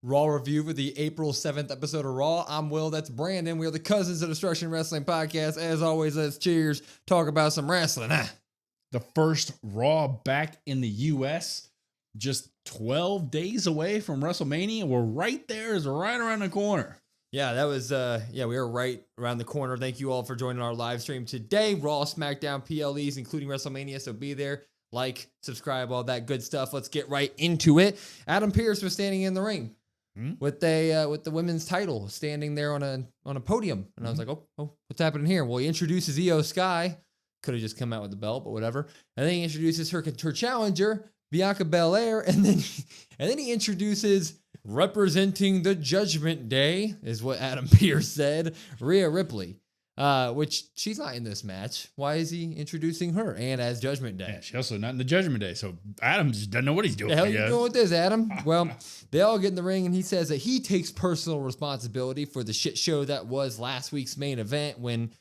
Raw review for the April 7th episode of Raw. I'm Will, that's Brandon. We are the Cousins of Destruction Wrestling Podcast. As always, let's cheers, talk about some wrestling. The first Raw back in the U.S., just 12 days away from WrestleMania. We're right there, is right around the corner. Yeah, that was, we were right around the corner. Thank you all for joining our live stream today. Raw, SmackDown, PLEs, including WrestleMania, so be there. Like, subscribe, all that good stuff. Let's get right into it. Adam Pearce was standing in the ring with the women's title, standing there on a podium, and I was like, oh, what's happening here? Well, he introduces Io Sky. Could have just come out with the belt, but whatever. And then he introduces her challenger, Bianca Belair, and then he introduces, representing the Judgment Day, is what Adam Pearce said, Rhea Ripley. Which she's not in this match. Why is he introducing her and as Judgment Day? Yeah, she's also not in the Judgment Day, so Adam just doesn't know what he's doing. The hell you doing with this, Adam? Well, they all get in the ring, and he says that he takes personal responsibility for the shit show that was last week's main event when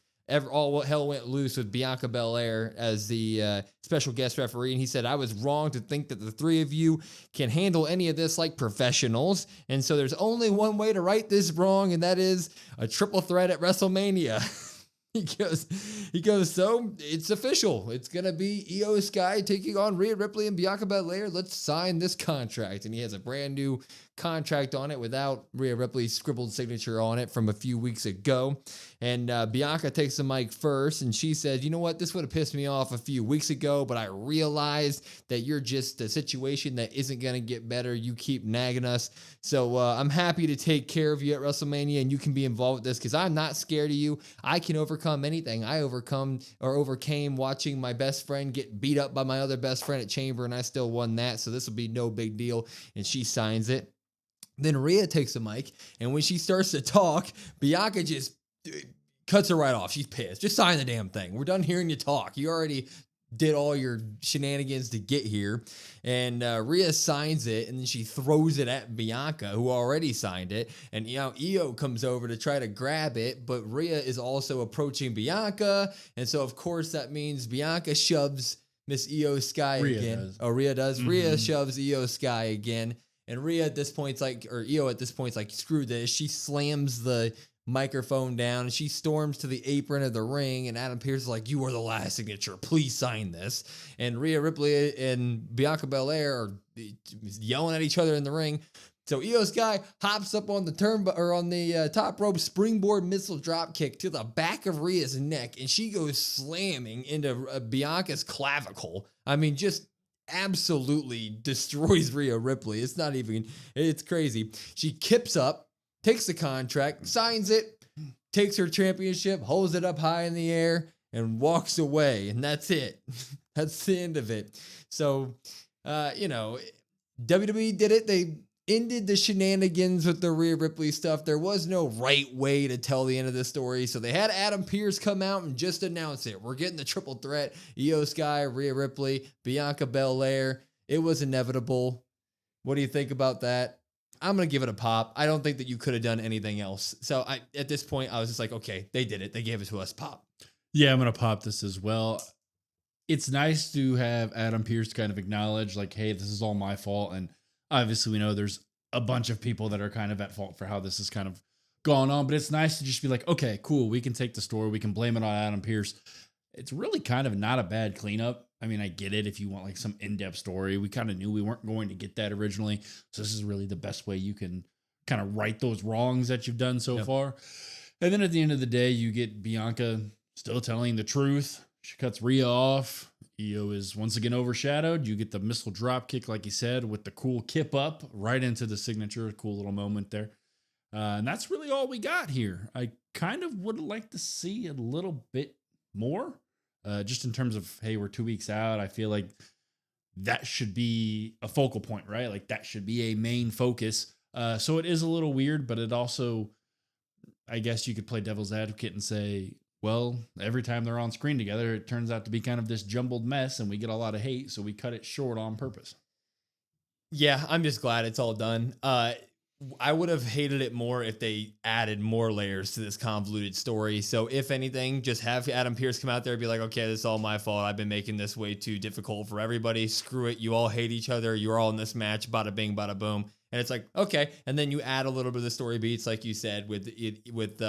all hell went loose with Bianca Belair as the special guest referee. And he said, I was wrong to think that the three of you can handle any of this like professionals. And so there's only one way to right this wrong, and that is a triple threat at WrestleMania. He goes, so it's official. It's going to be Io Sky taking on Rhea Ripley and Bianca Belair. Let's sign this contract. And he has a brand new contract on it without Rhea Ripley's scribbled signature on it from a few weeks ago. And Bianca takes the mic first, and she says, you know what? This would have pissed me off a few weeks ago, but I realized that you're just a situation that isn't going to get better. You keep nagging us. So I'm happy to take care of you at WrestleMania, and you can be involved with this because I'm not scared of you. I can overcome anything. I overcame watching my best friend get beat up by my other best friend at Chamber, and I still won that. So this will be no big deal. And she signs it. Then Rhea takes the mic, and when she starts to talk, Bianca just cuts her right off. She's pissed. Just sign the damn thing. We're done hearing you talk. You already did all your shenanigans to get here. And Rhea signs it, and then she throws it at Bianca, who already signed it. And Io comes over to try to grab it, but Rhea is also approaching Bianca. And so, of course, that means Bianca shoves Miss Io Sky again. Does. Oh, Rhea does? Mm-hmm. Rhea shoves Io Sky again. And Rhea at this point's like, or Io at this point's like, screw this. She slams the microphone down and she storms to the apron of the ring. And Adam Pearce is like, you are the last signature. Please sign this. And Rhea Ripley and Bianca Belair are yelling at each other in the ring. So Io Sky hops up on the top rope springboard missile drop kick to the back of Rhea's neck, and she goes slamming into Bianca's clavicle. I mean, just absolutely destroys Rhea Ripley. It's crazy. She kips up, takes the contract, signs it, takes her championship, holds it up high in the air, and walks away. And that's it. That's the end of it. So, WWE did it. They ended the shenanigans with the Rhea Ripley stuff. There was no right way to tell the end of this story. So they had Adam Pearce come out and just announce it. We're getting the triple threat. Io Sky, Rhea Ripley, Bianca Belair. It was inevitable. What do you think about that? I'm going to give it a pop. I don't think that you could have done anything else. So at this point, I was just like, okay, they did it. They gave it to us. Pop. Yeah, I'm going to pop this as well. It's nice to have Adam Pearce kind of acknowledge, like, hey, this is all my fault. And obviously, we know there's a bunch of people that are kind of at fault for how this has kind of gone on, but it's nice to just be like, okay, cool. We can take the story. We can blame it on Adam Pearce. It's really kind of not a bad cleanup. I mean, I get it if you want like some in-depth story. We kind of knew we weren't going to get that originally. So this is really the best way you can kind of right those wrongs that you've done so far. And then at the end of the day, you get Bianca still telling the truth. She cuts Rhea off. Io is once again overshadowed. You get the missile drop kick, like you said, with the cool kip up right into the signature. A cool little moment there. And that's really all we got here. I kind of would like to see a little bit more, just in terms of, hey, we're 2 weeks out. I feel like that should be a focal point, right? Like that should be a main focus. So it is a little weird, but it also, I guess you could play devil's advocate and say, well, every time they're on screen together, it turns out to be kind of this jumbled mess and we get a lot of hate. So we cut it short on purpose. Yeah, I'm just glad it's all done. I would have hated it more if they added more layers to this convoluted story. So if anything, just have Adam Pearce come out there and be like, okay, this is all my fault. I've been making this way too difficult for everybody. Screw it. You all hate each other. You're all in this match. Bada bing, bada boom. And it's like, okay. And then you add a little bit of the story beats, like you said, with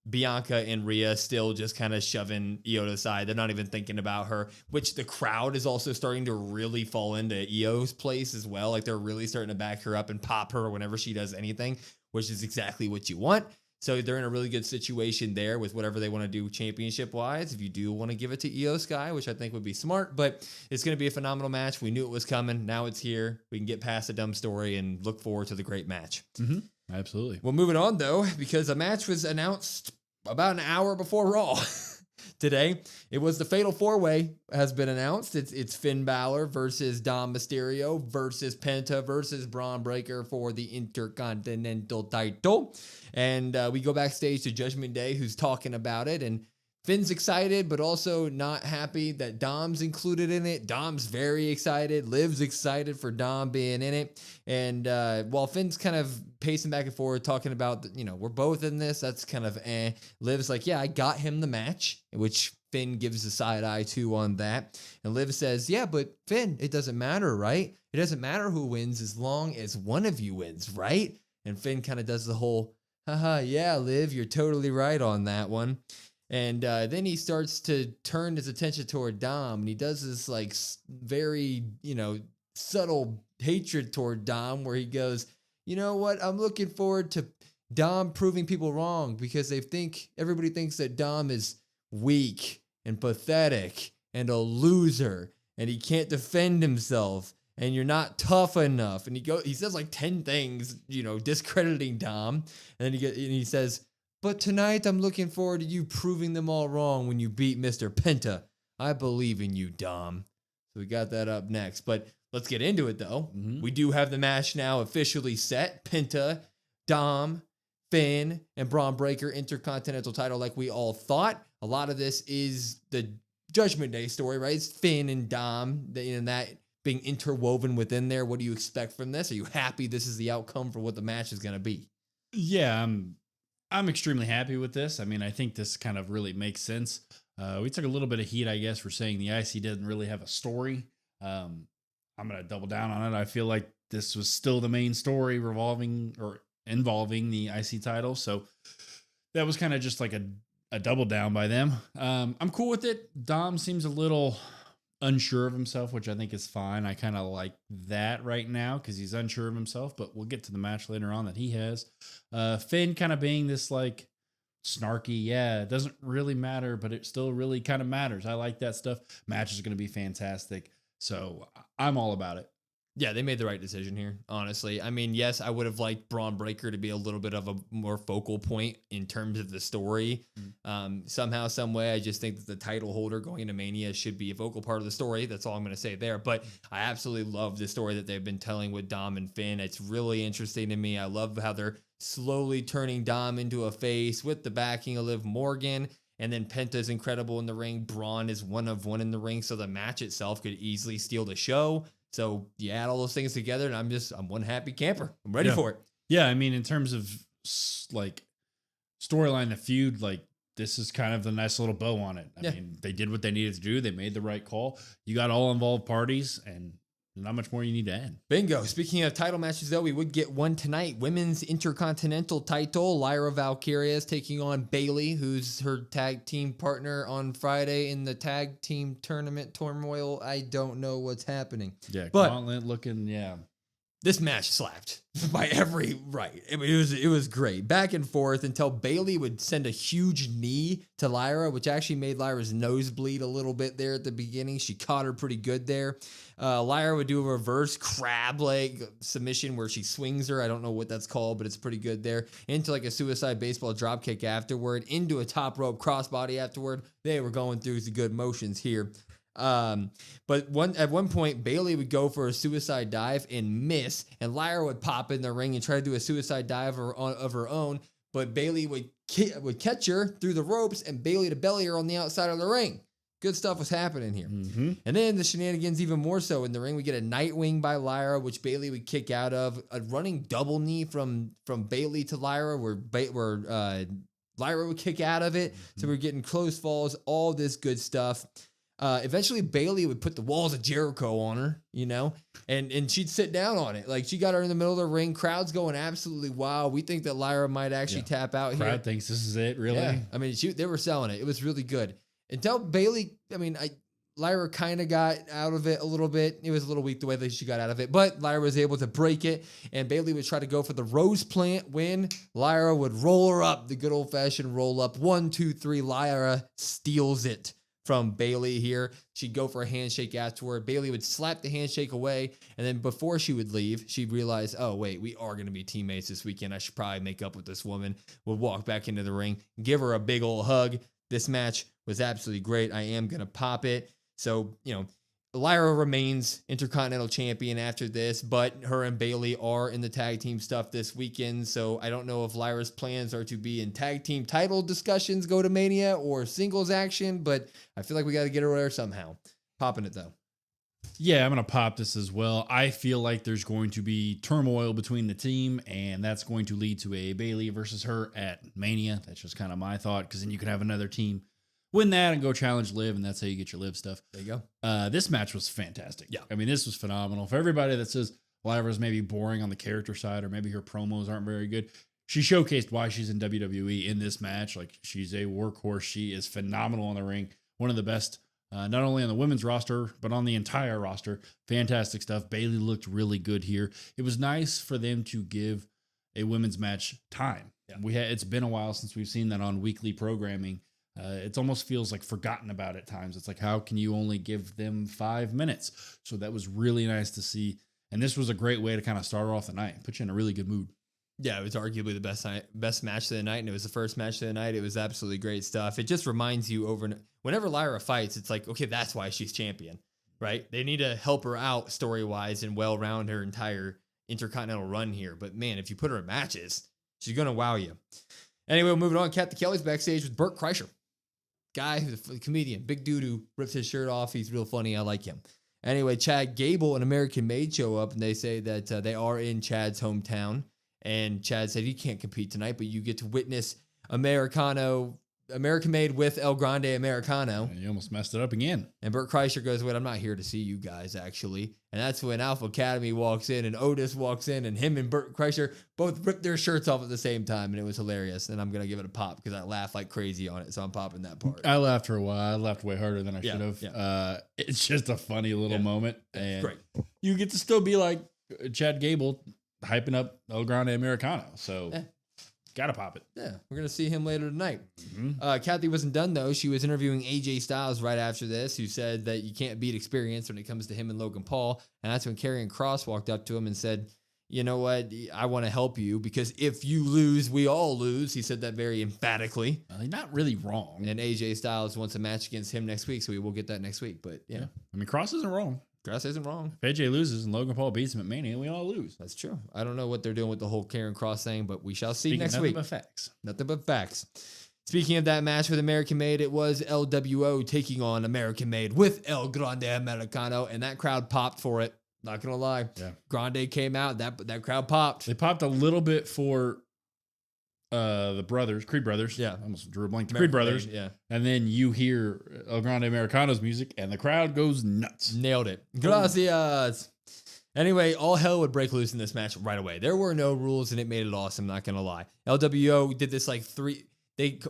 Bianca and Rhea still just kind of shoving Io to the side. They're not even thinking about her, which the crowd is also starting to really fall into Io's place as well. Like they're really starting to back her up and pop her whenever she does anything, which is exactly what you want. So they're in a really good situation there with whatever they want to do championship-wise. If you do want to give it to Io Sky, which I think would be smart, but it's going to be a phenomenal match. We knew it was coming. Now it's here. We can get past the dumb story and look forward to the great match. Mm-hmm. Absolutely. Well, moving on, though, because a match was announced about an hour before Raw today. It was the Fatal 4-Way has been announced. It's Finn Balor versus Dom Mysterio versus Penta versus Braun Breaker for the Intercontinental title. And we go backstage to Judgment Day, who's talking about it. And Finn's excited, but also not happy that Dom's included in it. Dom's very excited. Liv's excited for Dom being in it. And while Finn's kind of pacing back and forth, talking about, we're both in this, that's kind of Liv's like, yeah, I got him the match, which Finn gives a side eye to on that. And Liv says, yeah, but Finn, it doesn't matter, right? It doesn't matter who wins as long as one of you wins, right? And Finn kind of does the whole, haha, yeah, Liv, you're totally right on that one. And then he starts to turn his attention toward Dom, and he does this like very, subtle hatred toward Dom, where he goes, you know what? I'm looking forward to Dom proving people wrong because everybody thinks that Dom is weak and pathetic and a loser, and he can't defend himself, and you're not tough enough. And he says like 10 things, discrediting Dom, and then he says, but tonight, I'm looking forward to you proving them all wrong when you beat Mr. Penta. I believe in you, Dom. So we got that up next. But let's get into it, though. Mm-hmm. We do have the match now officially set. Penta, Dom, Finn, and Braun Breaker Intercontinental title like we all thought. A lot of this is the Judgment Day story, right? It's Finn and Dom, and that being interwoven within there. What do you expect from this? Are you happy this is the outcome for what the match is going to be? Yeah, I'm extremely happy with this. I mean, I think this kind of really makes sense. We took a little bit of heat, I guess, for saying the IC didn't really have a story. I'm going to double down on it. I feel like this was still the main story involving the IC title. So that was kind of just like a double down by them. I'm cool with it. Dom seems a little unsure of himself, which I think is fine. I kind of like that right now because he's unsure of himself, but we'll get to the match later on that he has. Finn kind of being this like snarky, yeah, it doesn't really matter, but it still really kind of matters. I like that stuff. Match is going to be fantastic. So I'm all about it. Yeah, they made the right decision here, honestly. I mean, yes, I would have liked Braun Breaker to be a little bit of a more focal point in terms of the story. Somehow, some way, I just think that the title holder going into Mania should be a vocal part of the story. That's all I'm going to say there. But I absolutely love the story that they've been telling with Dom and Finn. It's really interesting to me. I love how they're slowly turning Dom into a face with the backing of Liv Morgan. And then Penta's incredible in the ring. Braun is one of one in the ring. So the match itself could easily steal the show. So you add all those things together, and I'm one happy camper. I'm ready for it. Yeah, I mean, in terms of like storyline, the feud, like this is kind of the nice little bow on it. I mean, they did what they needed to do. They made the right call. You got all involved parties, and not much more you need to add. Bingo. Speaking of title matches, though, we would get one tonight. Women's Intercontinental title. Lyra Valkyria is taking on Bayley, who's her tag team partner on Friday in the tag team tournament turmoil. I don't know what's happening. Yeah, but gauntlet looking, yeah. This match slapped by every right. I mean, it was great. Back and forth until Bayley would send a huge knee to Lyra, which actually made Lyra's nose bleed a little bit there at the beginning. She caught her pretty good there. Lyra would do a reverse crab leg submission where she swings her. I don't know what that's called, but it's pretty good there. Into like a suicide baseball dropkick afterward. Into a top rope crossbody afterward. They were going through the good motions here. But at one point, Bayley would go for a suicide dive and miss, and Lyra would pop in the ring and try to do a suicide dive of her own, but Bayley would catch her through the ropes and Bayley to belly her on the outside of the ring. Good stuff was happening here. Mm-hmm. And then the shenanigans even more so in the ring. We get a Nightwing by Lyra, which Bayley would kick out of. A running double knee from Bayley to Lyra where Lyra would kick out of it. Mm-hmm. So we're getting close falls, all this good stuff. Eventually Bailey would put the walls of Jericho on her, and she'd sit down on it. Like, she got her in the middle of the ring. Crowd's going absolutely wild. We think that Lyra might actually tap out here. Crowd thinks this is it, really? Yeah. I mean, they were selling it. It was really good. Until Bailey, Lyra kind of got out of it a little bit. It was a little weak the way that she got out of it, but Lyra was able to break it, and Bailey would try to go for the Rose Plant win. Lyra would roll her up, the good old-fashioned roll up. 1, 2, 3, Lyra steals it from Bailey here. She'd go for a handshake afterward. Bailey would slap the handshake away, and then before she would leave, she'd realize, oh, wait, we are going to be teammates this weekend. I should probably make up with this woman. Would walk back into the ring, give her a big old hug. This match was absolutely great. I am going to pop it. So, Lyra remains Intercontinental Champion after this, but her and Bailey are in the tag team stuff this weekend. So I don't know if Lyra's plans are to be in tag team title discussions, go to Mania, or singles action, but I feel like we got to get her there somehow. Popping it though. Yeah, I'm going to pop this as well. I feel like there's going to be turmoil between the team, and that's going to lead to a Bailey versus her at Mania. That's just kind of my thought, because then you can have another team win that and go challenge Liv, and that's how you get your Liv stuff. There you go. This match was fantastic. Yeah. I mean, this was phenomenal. For everybody that says Lyra's maybe boring on the character side, or maybe her promos aren't very good, she showcased why she's in WWE in this match. Like, she's a workhorse. She is phenomenal in the ring. One of the best, not only on the women's roster, but on the entire roster. Fantastic stuff. Bailey looked really good here. It was nice for them to give a women's match time. Yeah. It's been a while since we've seen that on weekly programming. It almost feels like forgotten about at times. It's like, how can you only give them 5 minutes? So that was really nice to see. And this was a great way to kind of start off the night, put you in a really good mood. Yeah, it was arguably the best match of the night, and it was the first match of the night. It was absolutely great stuff. It just reminds you whenever Lyra fights, it's like, okay, that's why she's champion, right? They need to help her out story-wise and well round her entire Intercontinental run here. But man, if you put her in matches, she's going to wow you. Anyway, moving on, Kathy Kelly's backstage with Burt Kreischer. Guy who's a comedian, big dude who rips his shirt off. He's real funny. I like him. Anyway, Chad Gable and American Made show up, and they say that they are in Chad's hometown. And Chad said, you can't compete tonight, but you get to witness American Made with El Grande Americano. And you almost messed it up again. And Burt Kreischer goes, wait, I'm not here to see you guys, actually. And that's when Alpha Academy walks in, and Otis walks in, and him and Burt Kreischer both ripped their shirts off at the same time, and it was hilarious. And I'm going to give it a pop because I laughed like crazy on it, so I'm popping that part. I laughed for a while. I laughed way harder than I should have. Yeah. It's just a funny little moment. And great. You get to still be like Chad Gable hyping up El Grande Americano. So gotta pop it. Yeah, we're going to see him later tonight. Mm-hmm. Kathy wasn't done, though. She was interviewing AJ Styles right after this, who said that you can't beat experience when it comes to him and Logan Paul. And that's when Karrion Kross walked up to him and said, you know what, I want to help you because if you lose, we all lose. He said that very emphatically. Well, not really wrong. And AJ Styles wants a match against him next week, so we will get that next week. But yeah. I mean, Kross isn't wrong. Kross isn't wrong. If AJ loses and Logan Paul beats him at Mania, we all lose. That's true. I don't know what they're doing with the whole Karrion Kross thing, but we shall see Speaking next Nothing week. but facts. Nothing but facts. Speaking of that match with American Made, it was LWO taking on American Made with El Grande Americano, and that crowd popped for it. Not gonna lie. Yeah. Grande came out, that crowd popped. They popped a little bit for the brothers, Creed brothers. Yeah. I almost drew a blank. The American Creed brothers. Made, yeah. And then you hear El Grande Americano's music, and the crowd goes nuts. Nailed it. Gracias. Anyway, all hell would break loose in this match right away. There were no rules, and it made it awesome, not gonna lie. LWO did this like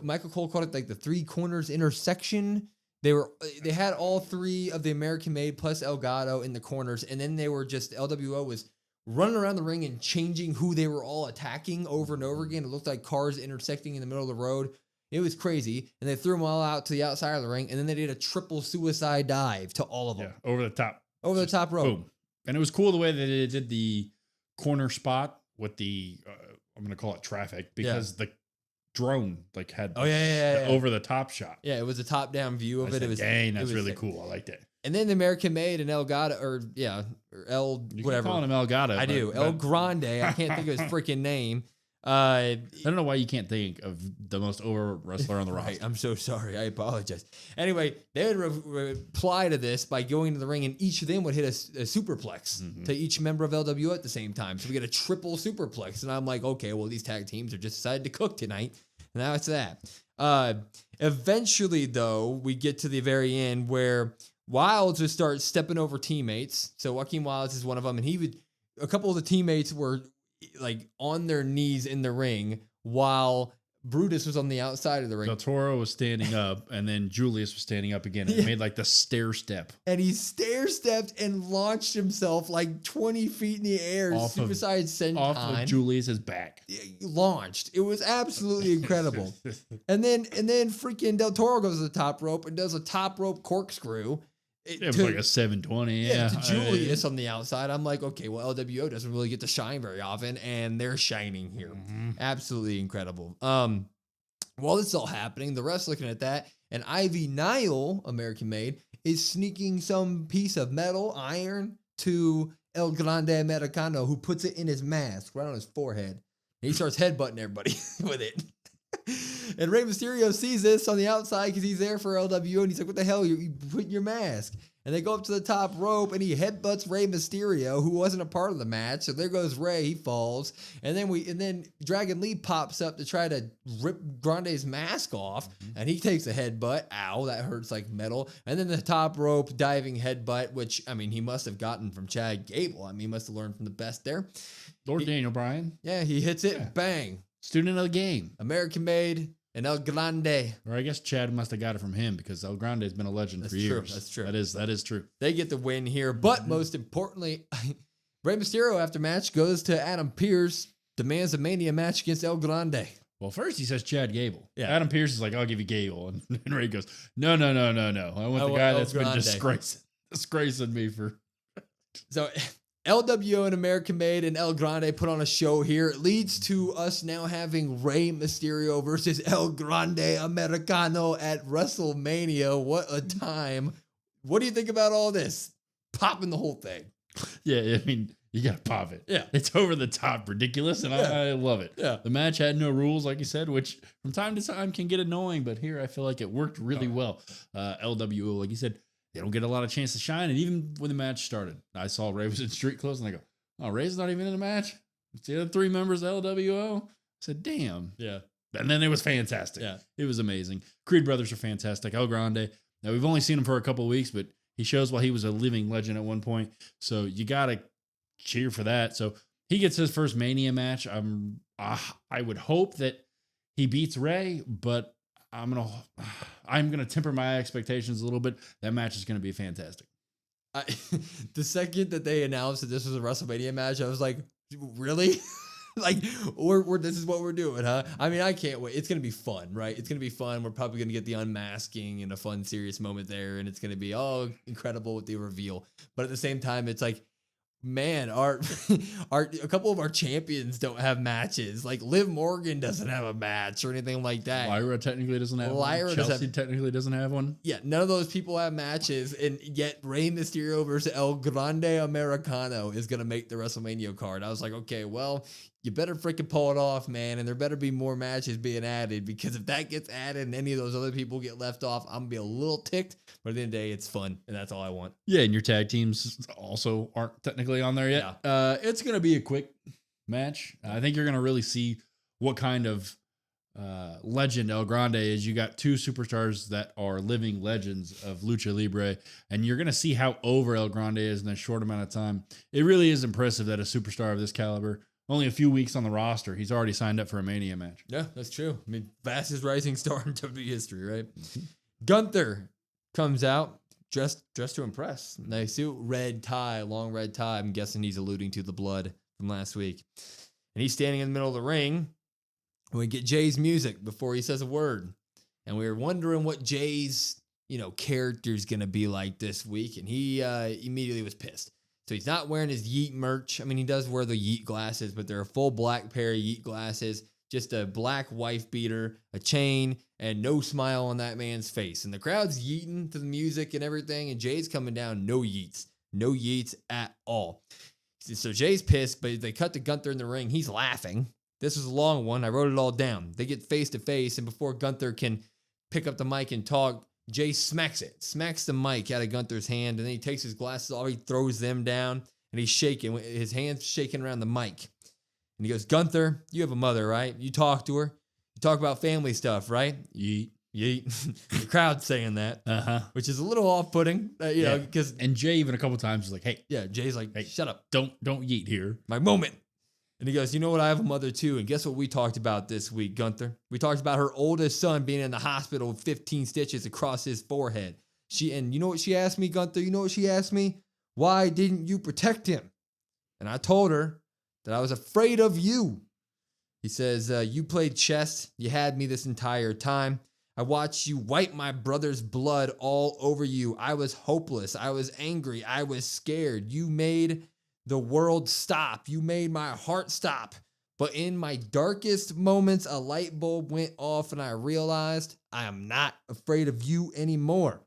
Michael Cole called it like the 3 corners intersection. They had all 3 of the American Made plus Elgato in the corners, and then they were just LWO was running around the ring and changing who they were all attacking over and over again. It looked like cars intersecting in the middle of the road. It was crazy, and they threw them all out to the outside of the ring, and then they did a triple suicide dive to all of them. Yeah, over the top. Over the top rope. Boom. And it was cool the way that they did the corner spot with the, I'm going to call it traffic, because the drone like had the over the top shot. Yeah, it was a top down view of it. It was dang, that's really sick. cool. I liked it. And then the American Made and Elgato, or El You whatever. keep calling him Elgato. I do. El Grande. I can't think of his freaking name. I don't know why you can't think of the most over wrestler on the roster. Right, I'm so sorry. I apologize. Anyway, they would reply to this by going to the ring, and each of them would hit a superplex to each member of LWO at the same time. So we get a triple superplex. And I'm like, okay, well, these tag teams are just decided to cook tonight. And now it's that. Eventually, though, we get to the very end where Wilds would start stepping over teammates. So Joaquin Wilds is one of them, and a couple of the teammates were like on their knees in the ring while Brutus was on the outside of the ring. Del Toro was standing up, and then Julius was standing up again. And it made like the stair step. And he stair stepped and launched himself like 20 feet in the air, Suicide Senton. Off of Julius's back. Launched. It was absolutely incredible. and then freaking Del Toro goes to the top rope and does a top rope corkscrew. It was like a 720. Yeah. To Julius on the outside. I'm like, okay, well, LWO doesn't really get to shine very often, and they're shining here. Mm-hmm. Absolutely incredible. While this is all happening, the ref's looking at that, and Ivy Nile, American made, is sneaking some piece of metal, iron, to El Grande Americano, who puts it in his mask, right on his forehead. And he starts headbutting everybody with it. And Rey Mysterio sees this on the outside because he's there for LWO, and he's like, what the hell, you put in your mask? And they go up to the top rope, and he headbutts Rey Mysterio, who wasn't a part of the match. So there goes Rey, he falls. And then Dragon Lee pops up to try to rip Grande's mask off, and he takes a headbutt. Ow, that hurts like metal. And then the top rope diving headbutt, which, I mean, he must have gotten from Chad Gable. I mean, he must have learned from the best there. Daniel Bryan. Yeah, he hits it, bang. Student of the game. American made. And El Grande. Or I guess Chad must have got it from him because El Grande has been a legend for years. That's true. That is true. They get the win here. But most importantly, Rey Mysterio after match goes to Adam Pearce, demands a Mania match against El Grande. Well, first he says Chad Gable. Yeah. Adam Pearce is like, I'll give you Gable. And Ray goes, no. I want the guy that's been disgracing me for. So LWO and American Made and El Grande put on a show here. It leads to us now having Rey Mysterio versus El Grande Americano at WrestleMania. What a time. What do you think about all this? Popping the whole thing. Yeah, I mean, you got to pop it. Yeah. It's over the top ridiculous, and I love it. Yeah. The match had no rules, like you said, which from time to time can get annoying, but here I feel like it worked really well. LWO, like you said, they don't get a lot of chance to shine. And even when the match started, I saw Ray was in street clothes, and I go, oh, Ray's not even in the match? It's the other three members of LWO? I said, damn. Yeah. And then it was fantastic. Yeah. It was amazing. Creed brothers are fantastic. El Grande. Now, we've only seen him for a couple of weeks, but he shows why he was a living legend at one point. So you got to cheer for that. So he gets his first Mania match. I would hope that he beats Ray, but I'm gonna temper my expectations a little bit. That match is gonna be fantastic. The second that they announced that this was a WrestleMania match, I was like, really? Like, this is what we're doing, huh? I mean, I can't wait. It's gonna be fun, right? It's gonna be fun. We're probably gonna get the unmasking and a fun, serious moment there, and it's gonna be all incredible with the reveal. But at the same time, it's like, man, a couple of our champions don't have matches. Like Liv Morgan doesn't have a match or anything like that. Lyra technically doesn't have one. Chelsea technically doesn't have one. Yeah, none of those people have matches, and yet Rey Mysterio versus El Grande Americano is going to make the WrestleMania card. I was like, okay, well, you better freaking pull it off, man, and there better be more matches being added, because if that gets added and any of those other people get left off, I'm going to be a little ticked, but at the end of the day, it's fun, and that's all I want. Yeah, and your tag teams also aren't technically on there yet. Yeah. It's going to be a quick match. I think you're going to really see what kind of legend El Grande is. You got two superstars that are living legends of Lucha Libre, and you're going to see how over El Grande is in a short amount of time. It really is impressive that a superstar of this caliber, only a few weeks on the roster, he's already signed up for a Mania match. Yeah, that's true. I mean, fastest rising star in WWE history, right? Gunther comes out dressed to impress. Nice suit, red tie, long red tie. I'm guessing he's alluding to the blood from last week. And he's standing in the middle of the ring. And we get Jay's music before he says a word. And we were wondering what Jay's, character's going to be like this week. And he immediately was pissed. So he's not wearing his Yeet merch. I mean, he does wear the Yeet glasses, but they're a full black pair of Yeet glasses, just a black wife beater, a chain, and no smile on that man's face. And the crowd's yeeting to the music and everything, and Jay's coming down, no Yeets. No Yeets at all. So Jay's pissed, but they cut to Gunther in the ring. He's laughing. This is a long one. I wrote it all down. They get face to face, and before Gunther can pick up the mic and talk, Jay smacks the mic out of Gunther's hand, and then he takes his glasses off, he throws them down, and he's shaking, his hands shaking around the mic. And he goes, Gunther, you have a mother, right? You talk to her. You talk about family stuff, right? Yeet. The crowd saying that, which is a little off-putting, you know, because and Jay even a couple times was like, "Hey, yeah, Jay's like, hey, shut up, don't yeet here, my moment." And he goes, "You know what? I have a mother too." And guess what we talked about this week, Gunther? We talked about her oldest son being in the hospital with 15 stitches across his forehead. And you know what she asked me, Gunther? You know what she asked me? Why didn't you protect him? And I told her that I was afraid of you. He says, you played chess. You had me this entire time. I watched you wipe my brother's blood all over you. I was hopeless. I was angry. I was scared. You made the world stop. You made my heart stop. But in my darkest moments, a light bulb went off and I realized I am not afraid of you anymore.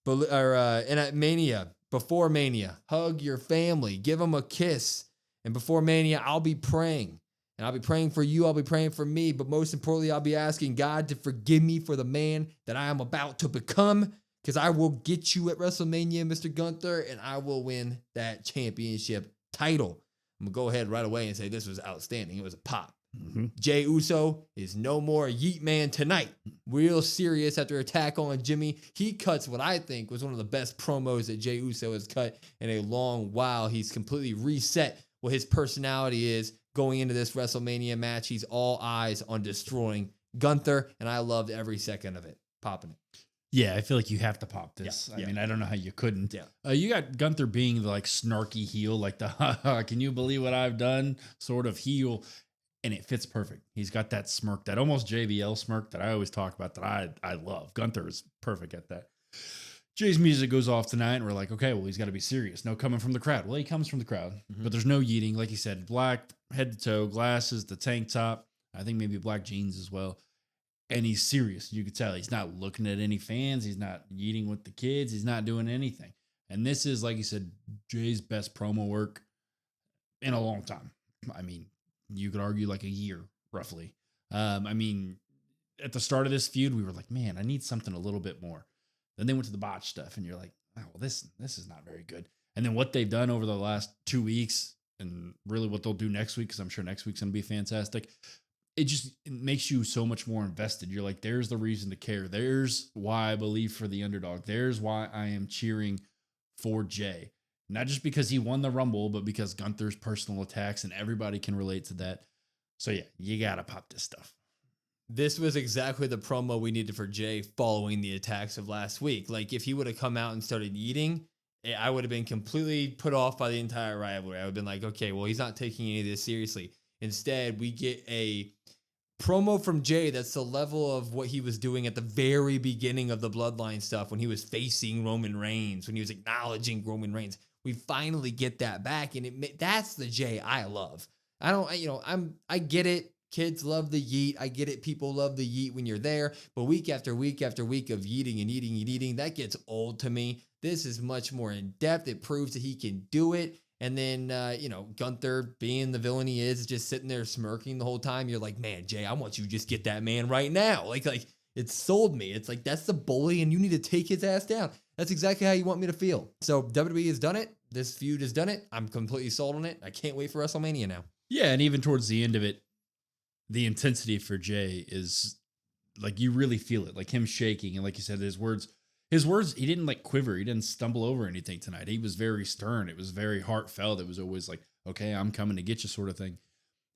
And at Mania, before Mania, hug your family, give them a kiss. And before Mania, I'll be praying. And I'll be praying for you. I'll be praying for me. But most importantly, I'll be asking God to forgive me for the man that I am about to become. Because I will get you at WrestleMania, Mr. Gunther, and I will win that championship title. I'm going to go ahead right away and say this was outstanding. It was a pop. Mm-hmm. Jey Uso is no more Yeet Man tonight. Real serious after attack on Jimmy. He cuts what I think was one of the best promos that Jey Uso has cut in a long while. He's completely reset what his personality is going into this WrestleMania match. He's all eyes on destroying Gunther, and I loved every second of it. Popping it. Yeah, I feel like you have to pop this. I mean, I don't know how you couldn't. Yeah. You got Gunther being the like snarky heel, like the can you believe what I've done sort of heel, and it fits perfect. He's got that smirk, that almost JBL smirk that I always talk about that I love. Gunther is perfect at that. Jay's music goes off tonight, and we're like, okay, well, he's got to be serious. No coming from the crowd. Well, he comes from the crowd, but there's no yeeting. Like he said, black head to toe, glasses, the tank top. I think maybe black jeans as well. And he's serious. You could tell he's not looking at any fans. He's not yeeting with the kids. He's not doing anything. And this is, like you said, Jay's best promo work in a long time. I mean, you could argue like a year, roughly. I mean, at the start of this feud, we were like, man, I need something a little bit more. Then they went to the botch stuff, and you're like, oh, well, this is not very good. And then what they've done over the last 2 weeks, and really what they'll do next week, because I'm sure next week's going to be fantastic, it makes you so much more invested. You're like, there's the reason to care. There's why I believe for the underdog. There's why I am cheering for Jay. Not just because he won the Rumble, but because Gunther's personal attacks, and everybody can relate to that. So yeah, you got to pop this stuff. This was exactly the promo we needed for Jay following the attacks of last week. Like, if he would have come out and started eating, I would have been completely put off by the entire rivalry. I would have been like, okay, well, he's not taking any of this seriously. Instead, we get a promo from Jay that's the level of what he was doing at the very beginning of the Bloodline stuff when he was facing Roman Reigns, when he was acknowledging Roman Reigns. We finally get that back, and that's the Jay I love. I get it. Kids love the yeet. I get it. People love the yeet when you're there. But week after week after week of yeeting and eating and eating, that gets old to me. This is much more in depth. It proves that he can do it. And then, Gunther, being the villain he is, just sitting there smirking the whole time. You're like, man, Jay, I want you to just get that man right now. Like it sold me. It's like, that's the bully, and you need to take his ass down. That's exactly how you want me to feel. So WWE has done it. This feud has done it. I'm completely sold on it. I can't wait for WrestleMania now. Yeah, and even towards the end of it, the intensity for Jay is like, you really feel it, like him shaking. And like you said, his words, he didn't like quiver. He didn't stumble over anything tonight. He was very stern. It was very heartfelt. It was always like, okay, I'm coming to get you sort of thing.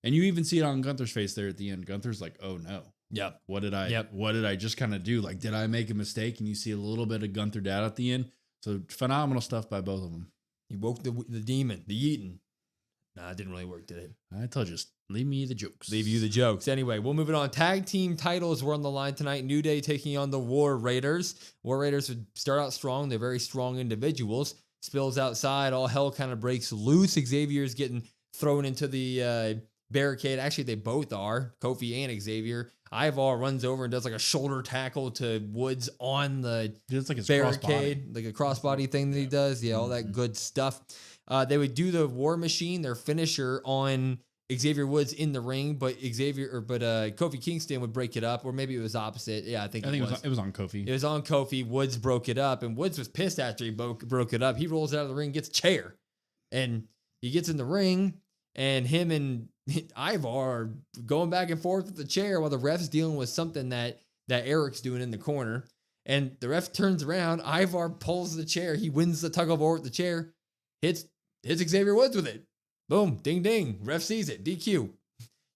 And you even see it on Gunther's face there at the end. Gunther's like, oh no. Yep. What did I just kind of do? Like, did I make a mistake? And you see a little bit of Gunther doubt at the end. So phenomenal stuff by both of them. He woke the demon, the yeetin'. Nah, it didn't really work, did it? I told you, just leave me the jokes. Leave you the jokes. Anyway, we'll move it on. Tag team titles were on the line tonight. New Day taking on the War Raiders. War Raiders would start out strong. They're very strong individuals. Spills outside. All hell kind of breaks loose. Xavier's getting thrown into the barricade. Actually, they both are. Kofi and Xavier. Ivar runs over and does like a shoulder tackle to Woods on the barricade. Like a crossbody thing that he does. Yeah, all that good stuff. They would do the War Machine, their finisher, on Xavier Woods in the ring, but Kofi Kingston would break it up, or maybe it was opposite. Yeah, I think it was on Kofi. It was on Kofi. Woods broke it up, and Woods was pissed after he broke it up. He rolls out of the ring, gets a chair, and he gets in the ring, and him and Ivar going back and forth with the chair while the ref's dealing with something that Eric's doing in the corner. And the ref turns around. Ivar pulls the chair. He wins the tug of war with the chair. Hits Xavier Woods with it. Boom. Ding, ding. Ref sees it. DQ.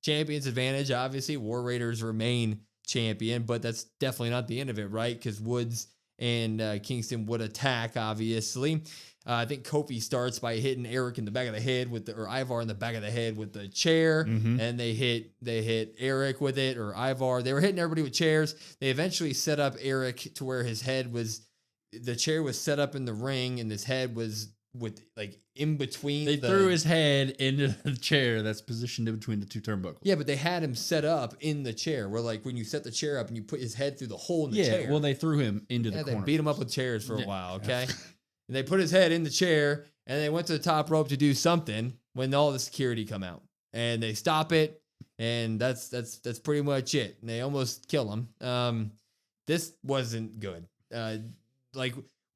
Champion's advantage. Obviously, War Raiders remain champion, but that's definitely not the end of it, right? Because Woods and Kingston would attack, obviously. I think Kofi starts by hitting Eric in the back of the head or Ivar in the back of the head with the chair, and they hit Eric with it, or Ivar. They were hitting everybody with chairs. They eventually set up Eric to where his head was, the chair was set up in the ring, and his head was with like in between. They threw his head into the chair that's positioned in between the two turnbuckles. Yeah, but they had him set up in the chair, where like when you set the chair up and you put his head through the hole in the chair. Yeah, well, they threw him into the corner. They beat him up with chairs for a while, okay? And they put his head in the chair, and they went to the top rope to do something when all the security come out. And they stop it, and that's pretty much it. And they almost kill him. This wasn't good. Like,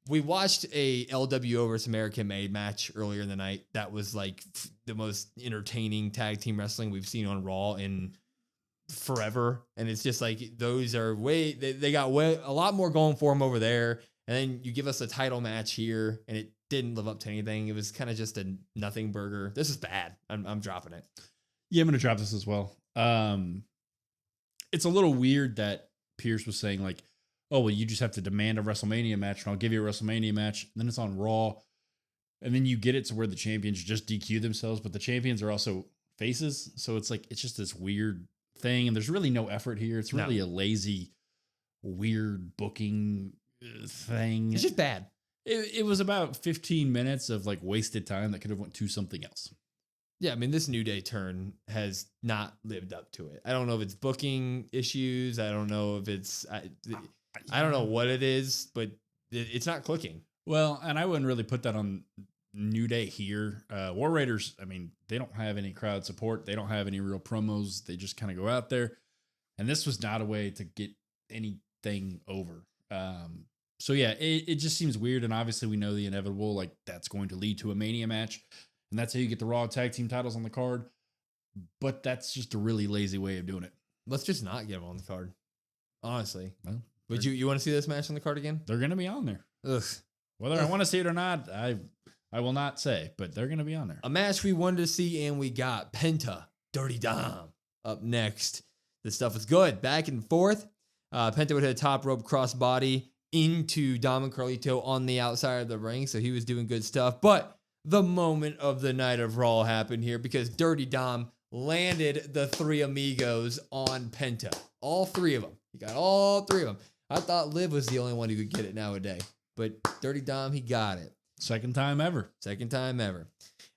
we watched a LWO versus American Made match earlier in the night. That was like the most entertaining tag team wrestling we've seen on Raw in forever. And it's just like, those are they got a lot more going for them over there. And then you give us a title match here, and it didn't live up to anything. It was kind of just a nothing burger. This is bad. I'm dropping it. Yeah, I'm going to drop this as well. It's a little weird that Pierce was saying like, oh, well, you just have to demand a WrestleMania match, and I'll give you a WrestleMania match. And then it's on Raw. And then you get it to where the champions just DQ themselves, but the champions are also faces. So it's like, it's just this weird thing. And there's really no effort here. It's really a lazy, weird booking thing. It's just bad. It was about 15 minutes of like wasted time that could have went to something else. Yeah, I mean, this New Day turn has not lived up to it. I don't know if it's booking issues. I don't know if it's... I don't know what it is, but it's not clicking. Well, and I wouldn't really put that on New Day here. War Raiders, I mean, they don't have any crowd support. They don't have any real promos. They just kind of go out there. And this was not a way to get anything over. So yeah, it just seems weird. And obviously we know the inevitable, like that's going to lead to a Mania match. And that's how you get the Raw tag team titles on the card. But that's just a really lazy way of doing it. Let's just not get them on the card. Honestly. Well, would you want to see this match on the card again? They're going to be on there. Ugh. Whether I want to see it or not, I will not say, but they're going to be on there. A match we wanted to see, and we got Penta, Dirty Dom, up next. This stuff was good. Back and forth. Penta would hit a top rope crossbody into Dom and Carlito on the outside of the ring, so he was doing good stuff. But the moment of the night of Raw happened here because Dirty Dom landed the three amigos on Penta. All three of them. He got all three of them. I thought Liv was the only one who could get it nowadays. But Dirty Dom, he got it. Second time ever.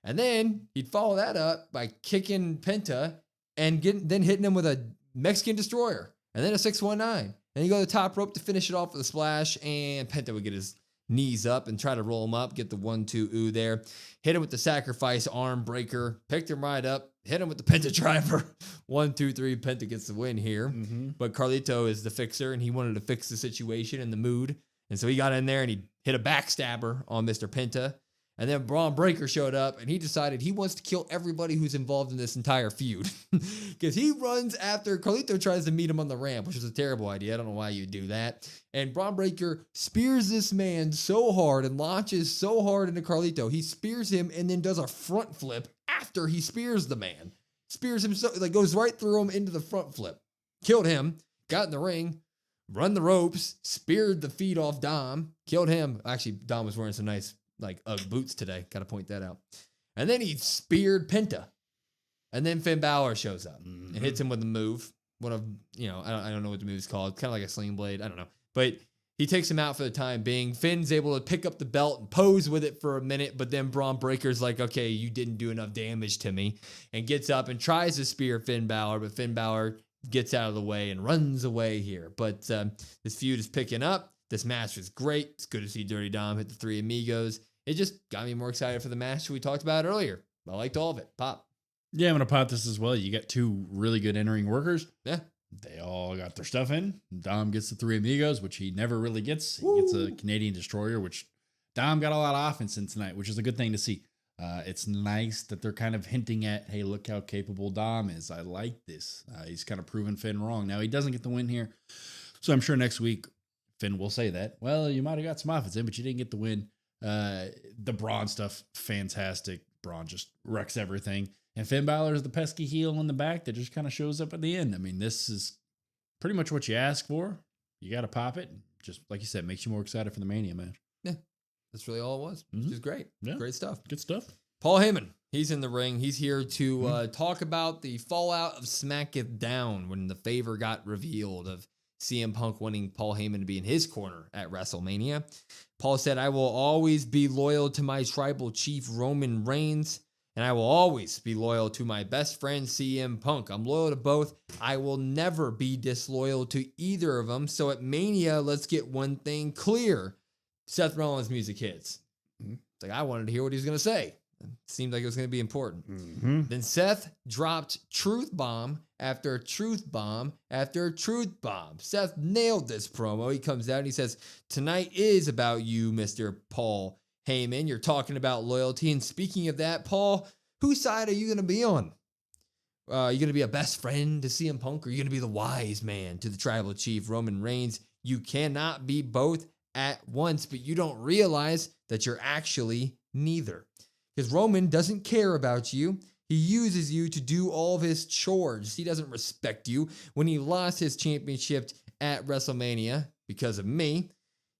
And then he'd follow that up by kicking Penta and then hitting him with a Mexican Destroyer. And then a 619. And you go to the top rope to finish it off with a splash. And Penta would get his knees up and try to roll him up. Get the 1-2 ooh there. Hit him with the sacrifice arm breaker. Picked him right up. Hit him with the Penta driver. 1, 2, 3. Penta gets the win here. But Carlito is the fixer, and he wanted to fix the situation and the mood. And so he got in there and he hit a backstabber on Mr. Penta. And then Braun Breaker showed up, and he decided he wants to kill everybody who's involved in this entire feud. Because he runs after Carlito tries to meet him on the ramp, which is a terrible idea. I don't know why you do that. And Braun Breaker spears this man so hard and launches so hard into Carlito. He spears him and then does a front flip after he spears the man. Spears him, so like goes right through him into the front flip. Killed him, got in the ring, run the ropes, speared the feet off Dom, killed him. Actually, Dom was wearing some nice Ugg boots today. Got to point that out. And then he speared Penta. And then Finn Balor shows up and hits him with the move. One of, I don't know what the move is called. Kind of like a sling blade. I don't know. But he takes him out for the time being. Finn's able to pick up the belt and pose with it for a minute. But then Braun Breaker's like, okay, you didn't do enough damage to me. And gets up and tries to spear Finn Balor. But Finn Balor gets out of the way and runs away here. But this feud is picking up. This match was great. It's good to see Dirty Dom hit the three amigos. It just got me more excited for the match we talked about earlier. I liked all of it. Pop. Yeah, I'm going to pop this as well. You got two really good entering workers. Yeah. They all got their stuff in. Dom gets the three amigos, which he never really gets. He gets a Canadian Destroyer, which Dom got a lot of offense in tonight, which is a good thing to see. It's nice that they're kind of hinting at, hey, look how capable Dom is. I like this. He's kind of proven Finn wrong. Now, he doesn't get the win here. So I'm sure next week, Finn will say that. Well, you might have got some offense in, but you didn't get the win. The Braun stuff, fantastic. Braun just wrecks everything. And Finn Balor is the pesky heel in the back that just kind of shows up at the end. I mean, this is pretty much what you ask for. You got to pop it. Just like you said, makes you more excited for the Mania match. Yeah, that's really all it was. Which is great. Yeah. Great stuff. Good stuff. Paul Heyman, he's in the ring. He's here to talk about the fallout of SmackDown when the favor got revealed of CM Punk wanting Paul Heyman to be in his corner at WrestleMania. Paul said, I will always be loyal to my tribal chief, Roman Reigns, and I will always be loyal to my best friend, CM Punk. I'm loyal to both. I will never be disloyal to either of them. So at Mania, let's get one thing clear. Seth Rollins' music hits. It's like, I wanted to hear what he was going to say. It seemed like it was going to be important. Then Seth dropped truth bomb after truth bomb after truth bomb. Seth nailed this promo. He comes out and he says, tonight is about you, Mr. Paul Heyman. You're talking about loyalty. And speaking of that, Paul, whose side are you going to be on? Are you going to be a best friend to CM Punk, or are you going to be the wise man to the tribal chief, Roman Reigns? You cannot be both at once, but you don't realize that you're actually neither. Because Roman doesn't care about you. He uses you to do all of his chores. He doesn't respect you. When he lost his championship at WrestleMania because of me,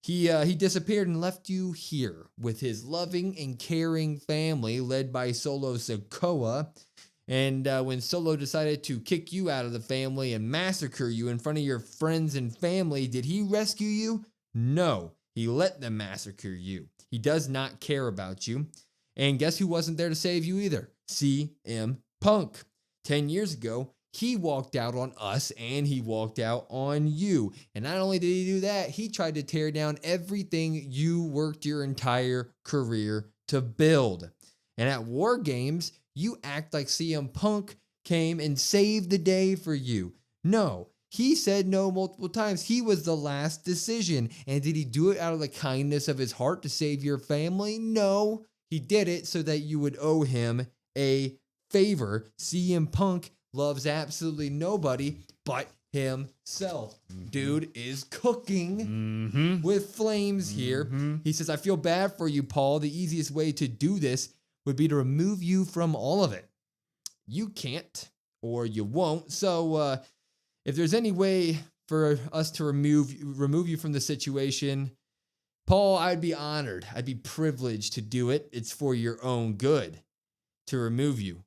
he disappeared and left you here with his loving and caring family led by Solo Sikoa. And when Solo decided to kick you out of the family and massacre you in front of your friends and family, did he rescue you? No, he let them massacre you. He does not care about you. And guess who wasn't there to save you either? CM Punk. 10 years ago, he walked out on us and he walked out on you. And not only did he do that, he tried to tear down everything you worked your entire career to build. And at War Games, you act like CM Punk came and saved the day for you. No, he said no multiple times. He was the last decision. And did he do it out of the kindness of his heart to save your family? No. He did it so that you would owe him a favor. CM Punk loves absolutely nobody but himself. Dude is cooking with flames here. He says, I feel bad for you, Paul. The easiest way to do this would be to remove you from all of it. You can't, or you won't. So if there's any way for us to remove you from the situation, Paul, I'd be honored. I'd be privileged to do it. It's for your own good to remove you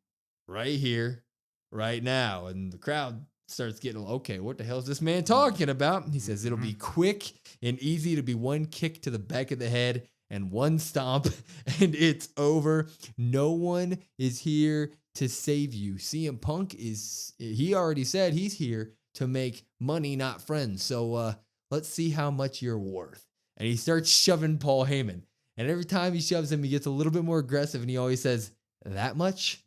right here, right now. And the crowd starts getting, okay, what the hell is this man talking about? He says, it'll be quick and easy to be one kick to the back of the head and one stomp, and it's over. No one is here to save you. CM Punk he already said he's here to make money, not friends. So let's see how much you're worth. And he starts shoving Paul Heyman. And every time he shoves him, he gets a little bit more aggressive. And he always says, that much?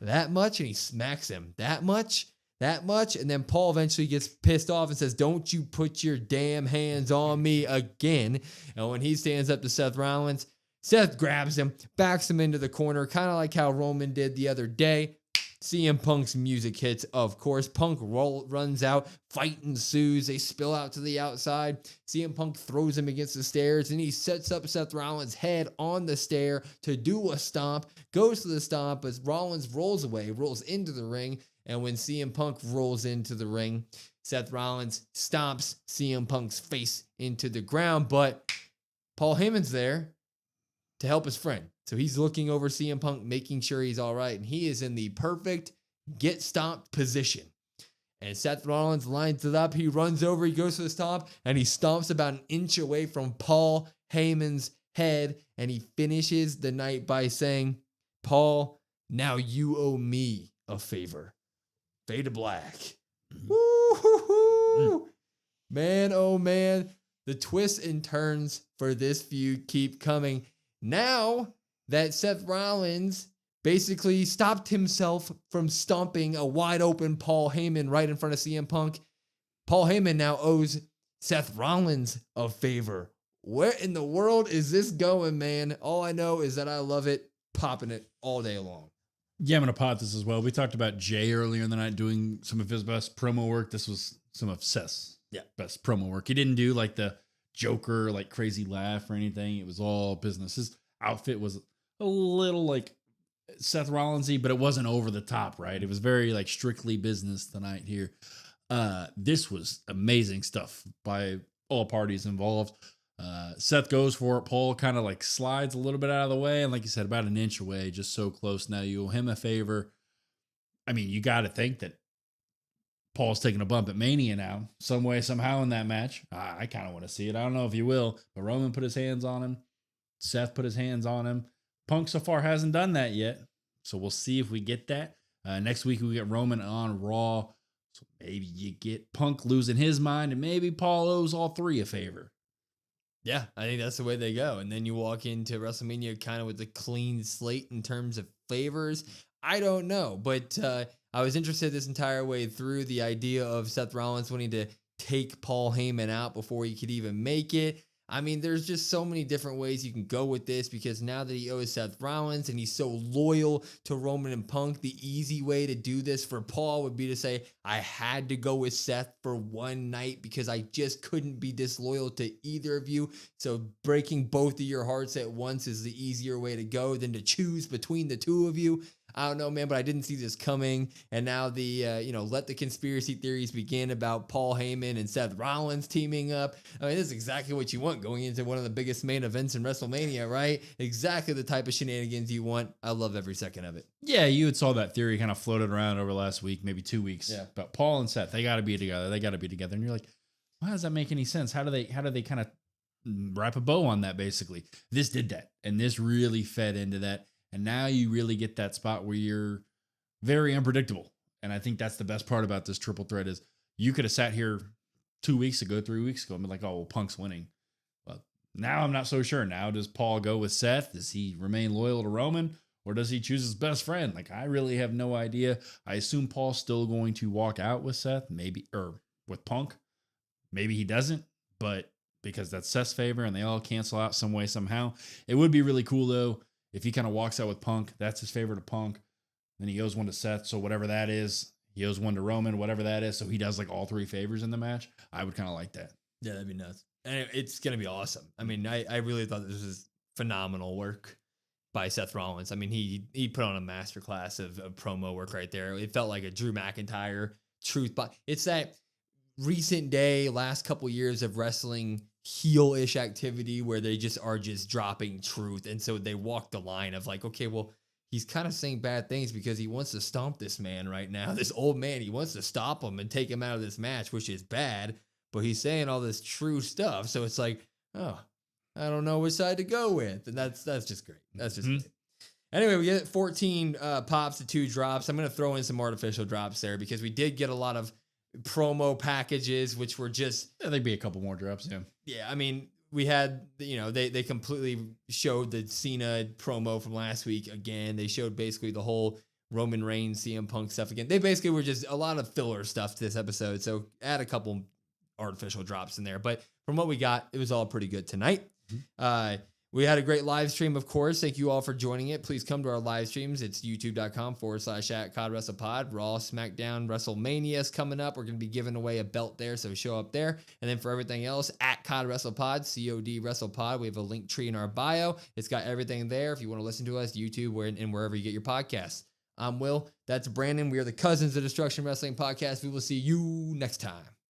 That much? And he smacks him. That much? That much? And then Paul eventually gets pissed off and says, don't you put your damn hands on me again. And when he stands up to Seth Rollins, Seth grabs him, backs him into the corner, kind of like how Roman did the other day. CM Punk's music hits, of course. Punk runs out, fight ensues. They spill out to the outside. CM Punk throws him against the stairs, and he sets up Seth Rollins' head on the stair to do a stomp. Goes to the stomp, but Rollins rolls away, rolls into the ring. And when CM Punk rolls into the ring, Seth Rollins stomps CM Punk's face into the ground. But Paul Heyman's there to help his friend. So he's looking over CM Punk, making sure he's all right. And he is in the perfect get stomped position. And Seth Rollins lines it up. He runs over, he goes for the stomp, and he stomps about an inch away from Paul Heyman's head. And he finishes the night by saying, Paul, now you owe me a favor. Fade to black. Woo-hoo-hoo. Man, oh man. The twists and turns for this feud keep coming. Now that Seth Rollins basically stopped himself from stomping a wide open Paul Heyman right in front of CM Punk, Paul Heyman now owes Seth Rollins a favor. Where in the world is this going, man? All I know is that I love it. popping it all day long. Yeah, I'm going to pot this as well. We talked about Jay earlier in the night doing some of his best promo work. This was some of Seth's best promo work. He didn't do like the Joker, like crazy laugh or anything. It was all business. His outfit was a little like Seth Rollins-y, but it wasn't over the top, right? It was very like strictly business tonight here. This was amazing stuff by all parties involved. Seth goes for it. Paul kind of like slides a little bit out of the way. And like you said, about an inch away, just so close. Now you owe him a favor. I mean, you got to think that Paul's taking a bump at Mania now, some way, somehow in that match. I kind of want to see it. I don't know if you will, but Roman put his hands on him. Seth put his hands on him. Punk so far hasn't done that yet. So we'll see if we get that. Next week we get Roman on Raw. So maybe you get Punk losing his mind and maybe Paul owes all three a favor. Yeah, I think that's the way they go. And then you walk into WrestleMania kind of with a clean slate in terms of favors. I don't know, but I was interested this entire way through the idea of Seth Rollins wanting to take Paul Heyman out before he could even make it. I mean, there's just so many different ways you can go with this because now that he owes Seth Rollins and he's so loyal to Roman and Punk, the easy way to do this for Paul would be to say, I had to go with Seth for one night because I just couldn't be disloyal to either of you. So breaking both of your hearts at once is the easier way to go than to choose between the two of you. I don't know, man, but I didn't see this coming. And now let the conspiracy theories begin about Paul Heyman and Seth Rollins teaming up. I mean, this is exactly what you want going into one of the biggest main events in WrestleMania, right? Exactly the type of shenanigans you want. I love every second of it. Yeah, you had saw that theory kind of floated around over last week, maybe 2 weeks. Yeah. But Paul and Seth, they got to be together. They got to be together. And you're like, why does that make any sense? How do they kind of wrap a bow on that, basically? This did that. And this really fed into that. And now you really get that spot where you're very unpredictable. And I think that's the best part about this triple threat is you could have sat here 2 weeks ago, 3 weeks ago and been like, oh, well, Punk's winning. But now I'm not so sure. Now does Paul go with Seth? Does he remain loyal to Roman? Or does he choose his best friend? Like, I really have no idea. I assume Paul's still going to walk out with Seth, maybe, or with Punk. Maybe he doesn't, but because that's Seth's favor and they all cancel out some way, somehow. It would be really cool, though, if he kind of walks out with Punk, that's his favor to Punk. Then he owes one to Seth. So whatever that is, he owes one to Roman, whatever that is. So he does like all three favors in the match. I would kind of like that. Yeah, that'd be nuts. And it's going to be awesome. I mean, I really thought this was phenomenal work by Seth Rollins. I mean, he put on a masterclass of promo work right there. It felt like a Drew McIntyre truth. But it's that recent day, last couple years of wrestling heel-ish activity where they just are just dropping truth. And so they walk the line of like, okay, well, he's kind of saying bad things because he wants to stomp this man right now. This old man, he wants to stop him and take him out of this match, which is bad, but he's saying all this true stuff. So it's like, oh, I don't know which side to go with. And that's just great. That's just great. Anyway, we get 14 pops to 2 drops. I'm going to throw in some artificial drops there because we did get a lot of promo packages, which were just... Yeah, there'd be a couple more drops, yeah. Yeah, I mean, we had, they completely showed the Cena promo from last week again. They showed basically the whole Roman Reigns, CM Punk stuff again. They basically were just a lot of filler stuff to this episode, so add a couple artificial drops in there. But from what we got, it was all pretty good tonight. We had a great live stream, of course. Thank you all for joining it. Please come to our live streams. It's youtube.com/@CODWrestlePod. Raw, SmackDown, WrestleMania is coming up. We're going to be giving away a belt there, so show up there. And then for everything else, @CODWrestlePod, COD WrestlePod. We have a link tree in our bio. It's got everything there. If you want to listen to us, YouTube and wherever you get your podcasts. I'm Will. That's Brandon. We are the Cousins of Destruction Wrestling Podcast. We will see you next time.